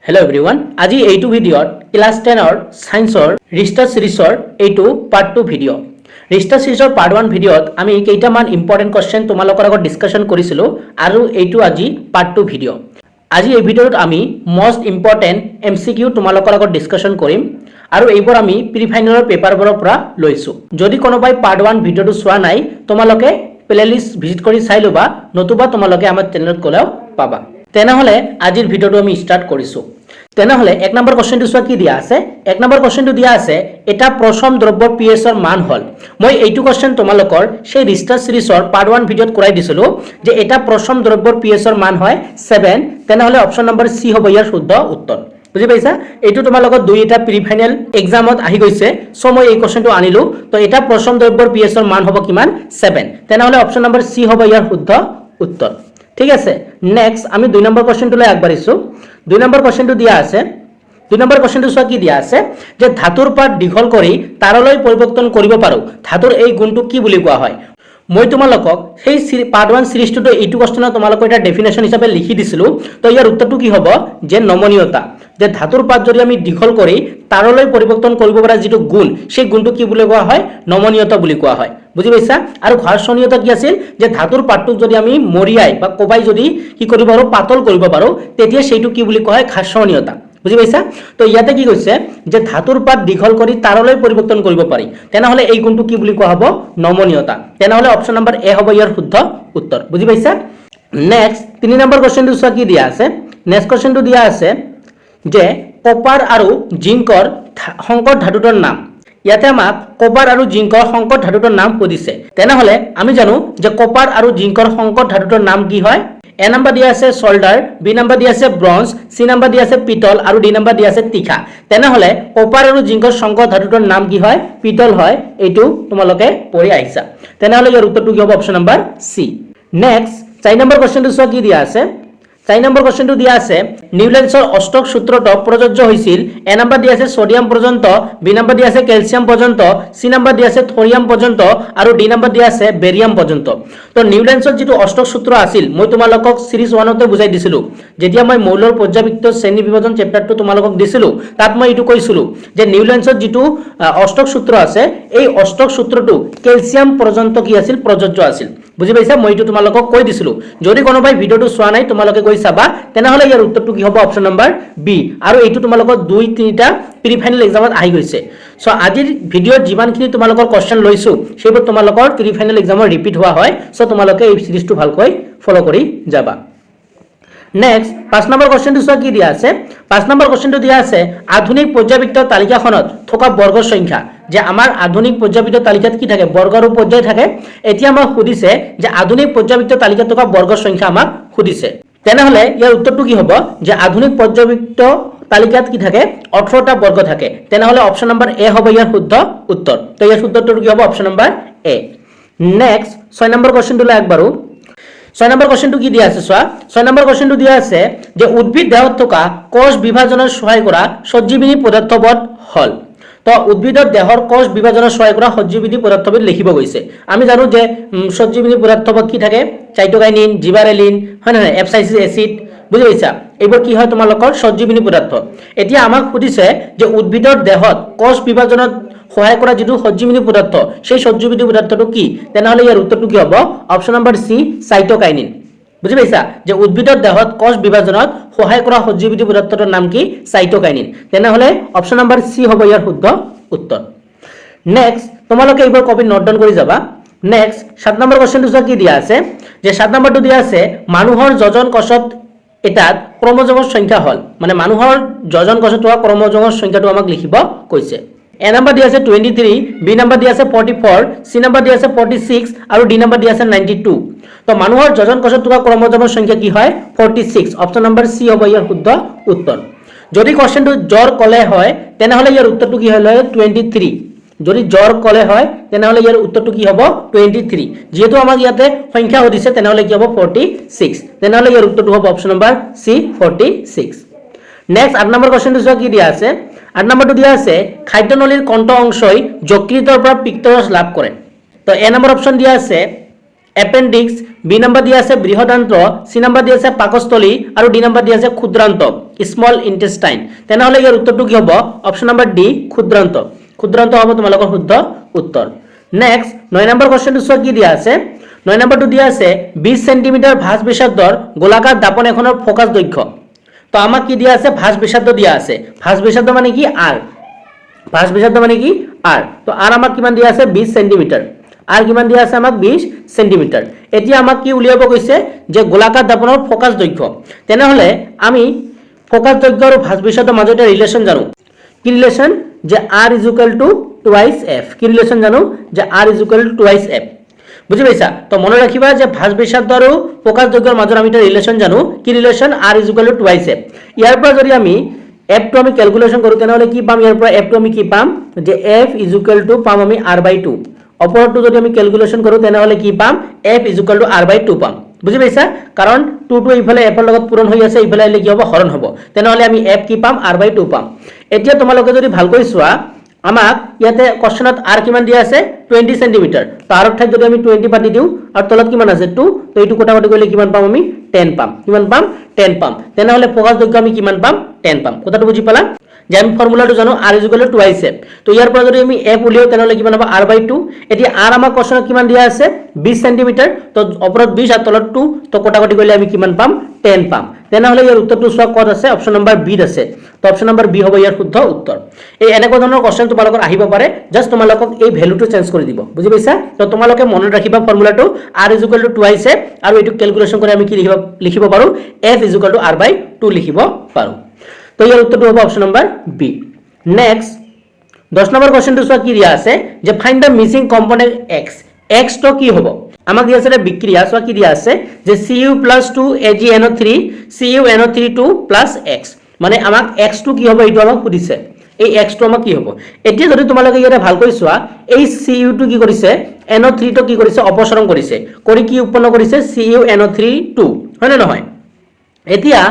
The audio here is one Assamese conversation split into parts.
Hello everyone. আজি এইটো ভিডিঅ'ত ক্লাস 10ৰ সায়েন্সৰ ৰিচাৰ্চ সিৰিজৰ এইটো পাৰ্ট 2 ভিডিঅ'। ৰিচাৰ্চ সিৰিজৰ পাৰ্ট 1 ভিডিঅ'ত আমি কেইটামান ইম্পৰ্টেন্ট কোৱেশ্চন তোমালোকৰ আগত ডিসকাশন কৰিছিলো আৰু এইটো আজি পাৰ্ট 2 ভিডিঅ'। আজি এই ভিডিঅ'ত আমি মোস্ট ইম্পৰ্টেন্ট এমসিকিউ তোমালোকৰ আগত ডিসকাশন কৰিম আৰু এইবোৰ আমি প্ৰি ফাইনেলৰ পেপাৰবোৰৰ পৰা লৈছো। যদি কোনোবাই পাৰ্ট 1 ভিডিঅ'টো চোৱা নাই তোমালোকে প্লেলিষ্ট ভিজিট কৰি চাই লবা, নতুবা তোমালোকে আমাৰ চেনেলত গলেও পাবা। তেনেহলে আজিৰ ভিডিঅ'টো আমি স্টাৰ্ট কৰিছো। তেনেহলে এক নম্বৰ কোৱেশ্চনটো চোৱা কি দিয়া আছে। এক নম্বৰ কোৱেশ্চনটো দিয়া আছে এটা প্ৰথম দ্ৰব্যৰ pH ৰ মান হল। মই এইটো কোৱেশ্চন তোমালোকৰ সেই ৰিচাৰ্চ সিৰিজৰ পাৰ্ট 1 ভিডিঅ'ত কৰাই দিছিলো যে এটা প্ৰথম দ্ৰব্যৰ pH ৰ মান হয় 7। তেনেহলে অপচন নম্বৰ সি হ'ব ইয়াৰ শুদ্ধ উত্তৰ। বুজি পাইছা? এইটো তোমালোকৰ দুইটা প্ৰি ফাইনেল এক্সামত আহি গৈছে, সো মই এই কোৱেশ্চনটো আনিলো। তো এটা প্ৰথম দ্ৰব্যৰ pH ৰ মান হ'ব কিমান 7। তেনেহলে অপচন নম্বৰ সি হ'ব ইয়াৰ শুদ্ধ উত্তৰ। ঠিক আছে, নেক্সট আমি 2 নম্বৰ কোৱেশ্চনটোলৈ আগবাঢ়িছো। 2 নম্বৰ কোৱেশ্চনটো দিয়া আছে। 2 নম্বৰ কোৱেশ্চনটো চোৱা কি দিয়া আছে যে ধাতুৰ পাত দীঘল কৰি তাৰলৈ পৰিৱৰ্তন কৰিব পাৰো, ধাতুৰ এই গুণটো কি বুলি কোৱা হয়। মই তোমালোকক সেই পাৰ্ট 1 সিৰিজটোতে এইটো কোৱেশ্চনৰ তোমালোকৰ এটা ডেফিনেশন হিচাপে লিখি দিছিলো। তো ইয়াৰ উত্তৰটো কি হ'ব যে নমনীয়তা। যে ধাতুৰ পাত যদি আমি দীঘল কৰি তাৰলৈ পৰিৱৰ্তন কৰিব পৰা যিটো গুণ, সেই গুণটো কি বুলি কোৱা হয় নমনীয়তা বুলি কোৱা হয়। বুজি পাইছা? আৰু ঘৰ্ষণীয়তা কি আছিল যে ধাতুৰ পাতটোক যদি আমি মৰিয়াই বা কোবাই যদি কি কৰিব পাৰো পাতল কৰিব পাৰো, তেতিয়া সেইটো কি বুলি কোৱা হয় ঘৰ্ষণীয়তা। বুজি পাইছা? তো ইয়াতে কি কৈছে যে ধাতুৰ পাত দীঘল কৰি তাৰলৈ পৰিৱৰ্তন কৰিব পাৰি, তেনেহলে এই গুণটো কি বুলি কোৱা হ'ব নমনীয়তা। তেনেহলে অপচন নম্বৰ এ হ'ব ইয়াৰ শুদ্ধ উত্তৰ। বুজি পাইছা? নেক্সট 3 নম্বৰ কোৱেশ্চনটো চোৱা কি দিয়া আছে। নেক্সট কোৱেশ্চনটো দিয়া আছে যে কপাৰ আৰু জিংকৰ সংকৰ ধাতুটোৰ নাম। ইয়াতে আমাক কপাৰ আৰু জিংকৰ সংকৰ ধাতুটোৰ নাম সুধিছে। তেনেহলে আমি জানো যে কপাৰ আৰু জিংকৰ সংকৰ ধাতুটোৰ নাম কি হয়। এ নাম্বাৰ দিয়া আছে সোল্ডাৰ, বি নাম্বাৰ দিয়া আছে ব্ৰঞ্জ, সি নাম্বাৰ দিয়া আছে পিতল আৰু ডি নাম্বাৰ দিয়া আছে তীখা। তেনেহলে কপাৰ আৰু জিংকৰ সংকৰ ধাতুটোৰ নাম কি হয় পিতল হয়। এইটো তোমালোকে পঢ়ি আহিছা। তেনেহলে ইয়াৰ উত্তৰটো কি হ'ব অপচন নম্বৰ সি। নেক্সট 4 নম্বৰ কোৱেশ্চনটো চোৱা কি দিয়া আছে। 4 নম্বৰ কোৱেশ্চনটো দিয়া আছে নিউটনৰ অষ্টক সূত্ৰটো প্ৰযোজ্য হৈছিল। এ নাম্বাৰ দিয়া আছে সোডিয়াম পৰ্যন্ত, বি নাম্বাৰ দিয়া আছে ক্যালসিয়াম পৰ্যন্ত, সি নাম্বাৰ দিয়া আছে থৰিয়াম পৰ্যন্ত আৰু ডি নাম্বাৰ দিয়া আছে বেৰিয়াম পৰ্যন্ত। তো নিউটনৰ যিটো অষ্টক সূত্ৰ আছিল মই তোমালোকক সিৰিজ 1তে বুজাই দিছিলো। যেতিয়া মই মৌলৰ পৰ্যাবৃত্ত শ্ৰেণী বিভাজন চেপ্টাৰটো তোমালোকক দিছিলো, তাত মই এইটো কৈছিলো যে নিউটনৰ যিটো অষ্টক সূত্ৰ আছে এই অষ্টক সূত্ৰটো ক্যালসিয়াম পৰ্যন্ত কি আছিল প্ৰযোজ্য আছিল। বুজি পাইছা? মই এইটো তোমালোকক কৈ দিছিলো। যদি কোনোবাই ভিডিওটো চোৱা নাই তোমালোকে গৈ চাবা। তেনেহলে ইয়াৰ উত্তৰটো কি হ'ব অপচন নম্বৰ বি। আৰু এইটো তোমালোকৰ 2-3টা প্ৰি ফাইনেল এক্সামত আহি গৈছে। সো আজিৰ ভিডিওত যিমানখিনি তোমালোকৰ কোৱেশ্চন লৈছো সেইবোৰ তোমালোকৰ প্ৰি ফাইনেল এক্সামত ৰিপিট হোৱা হয়। সো তোমালোকে এই সিৰিজটো ভালকৈ ফলো কৰি যাবা। নেক্সট 5 নম্বৰ কোৱেশ্চনটো চোৱা কি দিয়া আছে। 5 নম্বৰ কোৱেশ্চনটো দিয়া আছে আধুনিক পৰ্যাবৃত্ত তালিকাখনত থকা বৰ্গৰ সংখ্যা। যে আমাৰ আধুনিক পৰ্যাবৃত্ত তালিকাত কি থাকে বৰ্গ আৰু পৰ্যায় থাকে। এতিয়া আমাক সুধিছে যে আধুনিক পৰ্যাবৃত্ত তালিকাত থকা বৰ্গৰ সংখ্যা আমাক সুধিছে। তেনেহলে ইয়াৰ উত্তৰটো কি হ'ব যে আধুনিক পৰ্যাবৃত্ত তালিকাত কি থাকে 18টা বৰ্গ থাকে। তেনেহলে অপচন নম্বৰ এ হ'ব ইয়াৰ শুদ্ধ উত্তৰ। তো ইয়াৰ শুদ্ধটো কি হ'ব option number A. Next 6 number কোৱেশ্চনটোলৈ আগবাঢ়ো। 6 নম্বৰ কোৱেশ্চনটো কি দিয়া আছে চোৱা। 6 নম্বৰ কোৱেশ্চনটো দিয়া আছে যে উদ্ভিদ দেহত থকা কোষ বিভাজনৰ সহায় কৰা সঞ্জীৱনী পদাৰ্থবিধ হল। তো উদ্ভিদৰ দেহৰ কোষ বিভাজনৰ সহায় কৰা সঞ্জীৱনী পদাৰ্থবিধ লিখিব গৈছে। আমি জানো যে সঞ্জীৱনী পদাৰ্থবিধ কি থাকে চাইটোকাইনিন, জিবাৰেলিন, হয় নহয় এপসাইচিক এসিড। বুজি পাইছা? এইবোৰ কি হয় তোমালোকৰ সঞ্জীৱনী পদাৰ্থ। এতিয়া আমাক সুধিছে যে উদ্ভিদৰ দেহত কোষ বিভাজনত সহায় কৰা যিটো সঞ্জীৱনী পদাৰ্থ সেই সঞ্জীৱনী পদাৰ্থটো কি। তেনেহলে ইয়াৰ উত্তৰটো কি হ'ব অপচন নম্বৰ সি চাইটোকাইনিন। বুজি পাইছা? যে উদ্ভিদৰ দেহত কোষ বিভাজনত সহায় কৰা সঞ্জীৱনী পদাৰ্থটোৰ নাম কি চাইটোকাইনিন। তেনেহলে অপচন নম্বৰ সি হ'ব ইয়াৰ শুদ্ধ উত্তৰ। নেক্সট তোমালোকে এইবোৰ কপি নোট ডাউন কৰি যাবা। নেক্সট 7 নম্বৰ কোৱেশ্চনটো চোৱা কি দিয়া আছে যে 7 নম্বৰটো দিয়া আছে মানুহৰ যজন কোষত এটাত ক্ৰমোজোমৰ সংখ্যা হল। মানে মানুহৰ যজন কোষত থকা ক্ৰমোজোমৰ সংখ্যাটো আমাক লিখিব কৈছে। এ নাম্বাৰ দিয়া আছে 23, বি নাম্বাৰ দিয়া আছে 44, সি নাম্বাৰ দিয়া আছে 46 আৰু ডি নাম্বাৰ দিয়া আছে 92। তো মানুহৰ যজন কোষত থকা ক্ৰমোজোমৰ সংখ্যা কি হয় 46। অপচন নম্বৰ সি হ'ব ইয়াৰ শুদ্ধ উত্তৰ। যদি কোৱেশ্চনটো জ্বৰ কলে হয় তেনেহলে ইয়াৰ উত্তৰটো কি হল 23। যদি জ্বৰ কলে হয় তেনেহলে ইয়াৰ উত্তৰটো কি হ'ব 23। যেহেতু আমাক ইয়াতে সংখ্যা সুধিছে তেনেহলে কি হ'ব 46। তেনেহলে ইয়াৰ উত্তৰটো হ'ব অপচন নম্বৰ সি 46। নেক্সট 8 নম্বৰ কোৱেশ্চনটো চোৱা কি দিয়া আছে। 8 নম্বৰটো দিয়া আছে খাদ্যনলীৰ কণ্ঠ অংশই যকৃতৰ পৰা পিত্তৰস লাভ কৰে। তো এ নম্বৰ অপচন দিয়া আছে এপেণ্ডিক্স, বি নম্বৰ দিয়া আছে বৃহদান্ত্ৰ, চি নম্বৰ দিয়া আছে পাকস্থলী আৰু ডি নম্বৰ দিয়া আছে ক্ষুদ্ৰান্ত স্মল ইন্টেষ্টাইন। তেনেহ'লে ইয়াৰ উত্তৰটো কি হ'ব? অপশ্যন নম্বৰ ডি ক্ষুদ্ৰান্ত। ক্ষুদ্ৰান্ত হ'ব তোমালোকৰ শুদ্ধ উত্তৰ। নেক্সট 9 নম্বৰ কুৱেশ্যনটো চোৱা কি দিয়া আছে। 9 নম্বৰটো দিয়া আছে 20 সেন্টিমিটাৰ ভাঁজ ব্যাসাৰ্ধৰ গোলাকাৰ দাপন এখনৰ ফোকাস দৈৰ্ঘ্য। তো আমাক কি দিয়া আছে? ভাঁজ ব্যাসাৰ্ধ দিয়া আছে। ভাঁজ ব্যাসাৰ্ধ মানে কি? আৰ। ভাঁজ ব্যাসাৰ্ধ মানে কি? আর। তো আর আমাক কিমান দিয়া আছে? 20 সেন্টিমিটার। আর কিমান দিয়া আছে আমাক? 20 সেন্টিমিটার। এতিয়া আমাক কি উলিয়াব কৈছে? যে গোলাকাৰ দাপনৰ ফোকাস দৈৰ্ঘ্য। তেনেহলে আমি ফোকাস দৈৰ্ঘ্য আৰু ভাঁজ ব্যাসাৰ্ধৰ মাজত ৰিলেশন জানো। কি ৰিলেশন? যে r = 2/2 f। কি ৰিলেশন জানো? যে r = 2/2 f। বুঝি পাইছা? তো মনে রাখিবা যে ভাঁজ ব্যাসাৰ্ধ আৰু ফোকাস দৈৰ্ঘ্যৰ মাজত আমি এটা ৰিলেশন জানো। কি ৰিলেশন? r = 2/2 f। ইয়াৰ পৰা যদি আমি f টো আমি ক্যালকুলেশন কৰো তেনেহলে কি পাম? ইয়াৰ পৰা f টো আমি কি পাম? যে f = পাম আমি r/2। অপৰটো যদি আমি ক্যালকুলেশন কৰো তেনেহলে কি পাম? f = r/2 পাম। বুঝি পাইছা? কাৰণ 2 টো ইফালে f ৰ লগত পূৰণ হৈ আছে, ইফালে আহিলে কি হ'ব? হৰণ হ'ব। তেনেহলে আমি f কি পাম? r/2 পাম। এতিয়া তোমালোকে যদি ভালকৈ চোৱা আমাক ইয়াতে কোশ্চেনত r কিমান দিয়া আছে? 20 সেন্টিমিটাৰ। তো r ঠাইত যদি আমি 20 পাতি দিও আৰু তলত কিমান আছে? 2। তো এইটো কোটাকটি কৰিলে কিমান পাম আমি? 10 পাম। কিমান পাম? 10 পাম। তেনেহলে ফোকাস দৈৰ্ঘ্য আমি কিমান পাম? 10 পাম। কথাটো বুজি পালা? যে আমি ফর্মুলাটো জানো r = 2/2 f। তো ইয়াৰ পৰা যদি আমি f উলিয়াও তেনেহলে কিমান হ'ব? r/2। এতিয়া r আমাৰ কোশ্চেনত কিমান দিয়া আছে? 20 সেন্টিমিটাৰ। তো ওপৰত 20 আৰু তলত 2। তো কোটাকটি কৰিলে আমি কিমান পাম? 10 পাম। তেনেহলে ইয়াৰ উত্তৰটো চোৱা ক'ত আছে? অপশ্যন নম্বৰ বি আছে। তো অপশ্যন নম্বৰ বি হ'ব ইয়াৰ শুদ্ধ উত্তৰ। এই এনেকুৱা ধৰণৰ কোশ্চেন তোমালোকৰ আহিব পাৰে, জাস্ট তোমালোকক এই ভ্যালুটো চেঞ্জ কৰি দিব। বুজি পাইছা? তো তোমালোকে মনত ৰাখিবা ফৰ্মুলাটো r = 2/2 f আৰু এটো ক্যালকুলেশন কৰি আমি কি লিখিব পাৰো? f = r/2 লিখিব পাৰো। তো ইয়াৰ উত্তৰটো হ'ব option number B. Next 10 number কোশ্চেনটো চোৱা কি দিয়া আছে যে find the missing component x। x তো কি হ'ব? আমাক দিয়া আছে বিক্রিয়া। চোৱা কি দিয়া আছে যে Cu + 2 AgNO3 CuNO3 + x। মানে আমাক x টো কি হ'ব এইটো আমাক সুধিছে। এই x টো আমাক কি হ'ব? এতিয়া যদি তোমালোকে ইয়াতে ভালকৈ চোৱা এই Cu টো কি কৰিছে? NO3 টো কি কৰিছে? অপসাৰণ কৰিছে। কৰি কি উৎপন্ন কৰিছে? CuNO3 হয় না নহয়? এতিয়া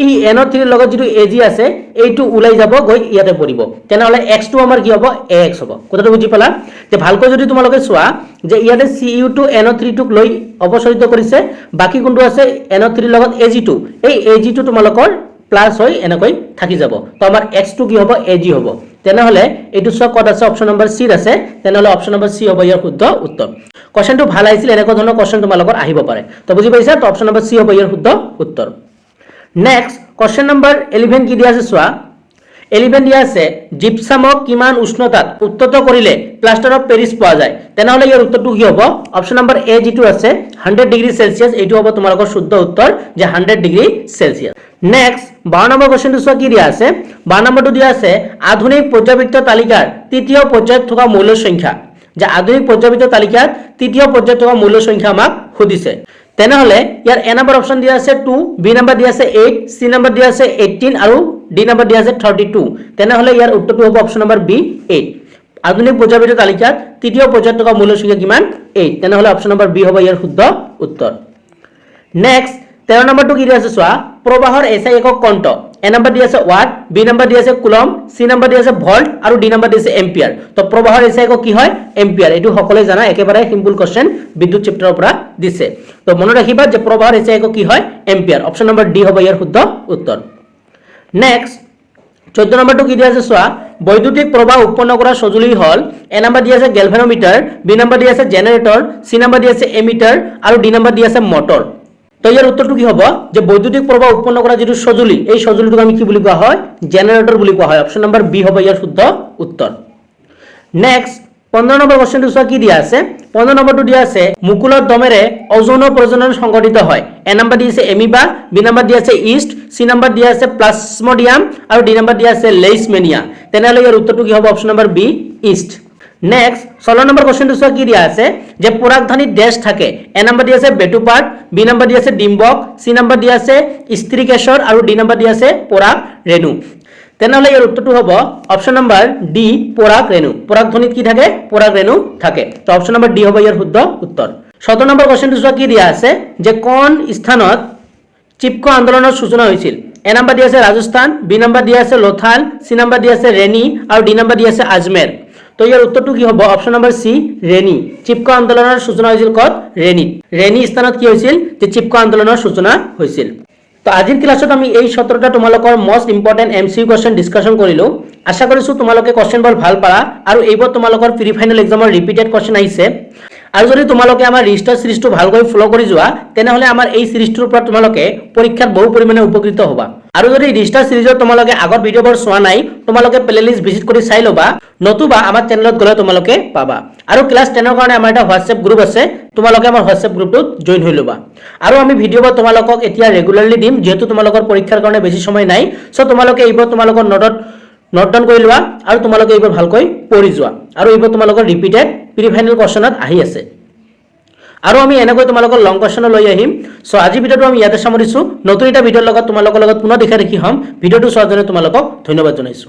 এই NO3 ৰ লগত যেটো Ag আছে এইটো উলাই যাব গৈ ইয়াতে পৰিব। তেনেহলে x টো আমাৰ কি হ'ব? ax হ'ব। কথাটো বুজি পালা? যে ভালকৈ যদি তোমালোকে চোৱা যে ইয়াতে Cu টো NO3 টোক লৈ অপসাৰিত কৰিছে, বাকি কোনটো আছে NO3 ৰ লগত Ag2। এই Ag2 তোমালোকৰ প্লাস হৈ এনেকৈ থাকি যাব। তো আমাৰ x টো কি হ'ব? Ag হ'ব। তেনেহলে এইটো চোৱা ক'ত আছে? অপশ্যন নম্বৰ সি আছে। তেনেহলে অপশ্যন নম্বৰ সি হ'ব ইয়াৰ শুদ্ধ উত্তৰ। কোশ্চেনটো ভাল আহিছিল, এনেকুৱা ধৰণৰ কোশ্চেন তোমালোকৰ আহিব পাৰে। তো বুজি পাইছা? তো অপশ্যন নম্বৰ সি হ'ব ইয়াৰ শুদ্ধ উত্তৰ। নেক্সট কোশ্চেন নম্বৰ 11 কি দিয়া আছে চোৱা। 11 দিয়া আছে জিপসামক কিমান উষ্ণতাত উত্তপ্ত কৰিলে প্লাষ্টাৰ অফ পেৰিছ পোৱা যায়। তেনেহলে ইয়াৰ উত্তৰটো কি হ'ব? অপশ্যন নম্বৰ এ যেটো আছে 100 ডিগ্ৰী সেলসিয়াস, এইটো হ'ব তোমালোকৰ শুদ্ধ উত্তৰ যে 100 ডিগ্ৰী সেলসিয়াস। নেক্সট 12 নম্বৰ কোশ্চেনটো চোৱা কি দিয়া আছে। 12 নম্বৰটো দিয়া আছে আধুনিক পৰ্যাবৃত্ত তালিকাৰ তৃতীয় পৰ্যায়ত থকা মৌল সংখ্যা। যে আধুনিক পৰ্যাবৃত্ত তালিকাত তৃতীয় পৰ্যায়ত থকা মৌল সংখ্যা আমাক সুধিছে। তেনেহলে ইয়াৰ এ নম্বৰ অপশ্যন দিয়া আছে 2, বি নম্বৰ দিয়া আছে 8, সি নম্বৰ দিয়া আছে 18 আৰু ডি নম্বৰ দিয়া আছে 32। তেনেহলে ইয়াৰ উত্তৰটো হ'ব অপশ্যন নম্বৰ বি 8। আধুনিক পৰ্যাবৃত্ত তালিকাত তৃতীয় পৰ্যায়ত থকা মৌল সংখ্যা কিমান? 8। তেনেহলে অপশ্যন নম্বৰ বি হ'ব ইয়াৰ শুদ্ধ উত্তৰ। নেক্সট 13 নম্বৰটো কি দিয়া আছে চোৱা। প্ৰবাহৰ এসআই একক কোনটো? এ নম্বৰ দিয়া আছে ওয়াট, বি নম্বৰ দিয়া আছে কুলম, সি নম্বৰ দিয়া আছে ভল্ট আৰু ডি নম্বৰ দিয়া আছে এম্পিয়াৰ। তো প্ৰবাহৰ এসআই একক কি হয়? এম্পিয়াৰ। এইটো সকলোৱে জানা, একেবাৰে সিম্পল কোশ্চেন, বিদ্যুৎ চেপ্টাৰৰ পৰা দিছে। তো মনত ৰাখিবা যে প্ৰবাহৰ এসআই একক কি হয়? এম্পিয়াৰ। অপশ্যন নম্বৰ ডি হ'ব ইয়াৰ শুদ্ধ উত্তৰ। নেক্সট 14 নম্বৰটো কি দিয়া আছে চোৱা। বৈদ্যুতিক প্ৰবাহ উৎপন্ন কৰা সঁজুলি হল এ নম্বৰ দিয়া আছে গ্যালভানোমিটাৰ, বি নম্বৰ দিয়া আছে জেনাৰেটৰ, সি নম্বৰ দিয়া আছে এমিটাৰ আৰু ডি নম্বৰ দিয়া আছে মটৰ। তো ইয়াৰ উত্তৰটো কি হ'ব? যে বৈদ্যুতিক প্ৰবাহ উৎপন্ন কৰা যেটো সঁজুলি, এই সঁজুলিটোক আমি কি বুলি কোৱা হয়? জেনাৰেটৰ বুলি কোৱা হয়। অপশ্যন নম্বৰ বি হ'ব ইয়াৰ শুদ্ধ উত্তৰ। নেক্সট 15 নম্বৰ কোশ্চেনটো চোৱা কি দিয়া আছে। 15 নম্বৰটো দিয়া আছে মুকুলৰ দমেৰে অযৌন প্ৰজনন সংঘটিত হয়। এ নম্বৰ দিয়া আছে এমিবা, বি নম্বৰ দিয়া আছে ইষ্ট, সি নম্বৰ দিয়া আছে প্লাজমোডিয়াম আৰু ডি নম্বৰ দিয়া আছে লেইশমেনিয়া। তেনেহলে ইয়াৰ উত্তৰটো কি হ'ব? Option number B east. Next 16 number কোশ্চেনটো চোৱা কি দিয়া আছে যে পৰাগধানী ড্যাশ থাকে। এ নম্বৰ দিয়া আছে বেটুপাত, বি নম্বৰ দিয়া আছে ডিম্বক, সি নম্বৰ দিয়া আছে স্ত্ৰীকেশৰ আৰু ডি নম্বৰ দিয়া আছে পৰাগ ৰেণু। তেনেহলে ইয়াৰ উত্তৰটো হ'ব অপশ্যন নম্বৰ ডি পৰাগ ৰেণু। পৰাগধ্বনিত কি থাকে? পৰাগ ৰেণু থাকে। তো অপশ্যন নম্বৰ ডি হ'ব ইয়াৰ শুদ্ধ উত্তৰ। 17 নম্বৰ কোশ্চেনটো চোৱা কি দিয়া আছে যে কোন স্থানত চিপকো আন্দোলনৰ সূচনা হৈছিল। এ নম্বৰ দিয়া আছে ৰাজস্থান, বি নম্বৰ দিয়া আছে লোথাল, সি নম্বৰ দিয়া আছে ৰেনী আৰু ডি নম্বৰ দিয়া আছে আজমেৰ। তো ইয়াৰ উত্তৰটো কি হ'ব অপশ্যন নম্বৰ সি ৰেনী চিপকো আন্দোলনৰ সূচনা হৈছিল ক'ত ৰেনীত ৰেনী স্থানত কি হৈছিল যে চিপকো আন্দোলনৰ সূচনা হৈছিল তো আজিৰ ক্লাছত আমি এই 17টা তোমালোকৰ most important MCQ question discussion কৰিলো আশা কৰিছো তোমালোকে কোৱেশ্চনবোৰ ভাল পালা আৰু এইবোৰ তোমালোকৰ প্ৰি ফাইনেল এক্সামৰ ৰিপিটেড কোৱেশ্চন আহিছে আৰু যদি তোমালোকে আমাৰ ৰিস্টাৰ সিৰিজটো ভালকৈ ফলো কৰি যোৱা তেনেহলে আমাৰ এই সিৰিজটোৰ পৰা তোমালোকে পৰীক্ষাত বহু পৰিমাণে উপকৃত হ'বা আৰু যদি ৰিস্টাৰ সিৰিজৰ তোমালোকে আগৰ ভিডিঅ'বোৰ চোৱা নাই তোমালোকে প্লেলিষ্ট ভিজিট কৰি চাই লবা নতুবা আমাৰ চেনেলত গলে তোমালোকে পাবা আৰু ক্লাস 10 ৰ কাৰণে আমাৰ এটা হোৱাটসএপ গ্ৰুপ আছে তোমালোকে আমাৰ হোৱাটসএপ গ্ৰুপটোত জয়েন হৈ লবা আৰু আমি ভিডিঅ'বোৰ তোমালোকক এতিয়া ৰেগুলাৰলি দিম যেহেতু তোমালোকৰ পৰীক্ষাৰ কাৰণে বেছি সময় নাই সো তোমালোকে এইবোৰ তোমালোকৰ নোট ডাউন কৰি লোৱা আৰু তোমালোকে এইবোৰ ভালকৈ পঢ়ি যোৱা আৰু এইবোৰ তোমালোকৰ ৰিপিটেড প্ৰি ফাইনেল কোৱেশ্চনত আহি আছে আৰু আমি এনেকৈ তোমালোকৰ লং কোৱেশ্চন লৈ আহিম সো আজি ভিডিঅটো আমি ইয়াতে সামৰিছো নতুন এটা ভিডিঅৰ লগত তোমালোকৰ লগত পুনৰ দেখা দেখি হম ভিডিঅটো চোৱাৰ জন্য তোমালোকক ধন্যবাদ জনাইছো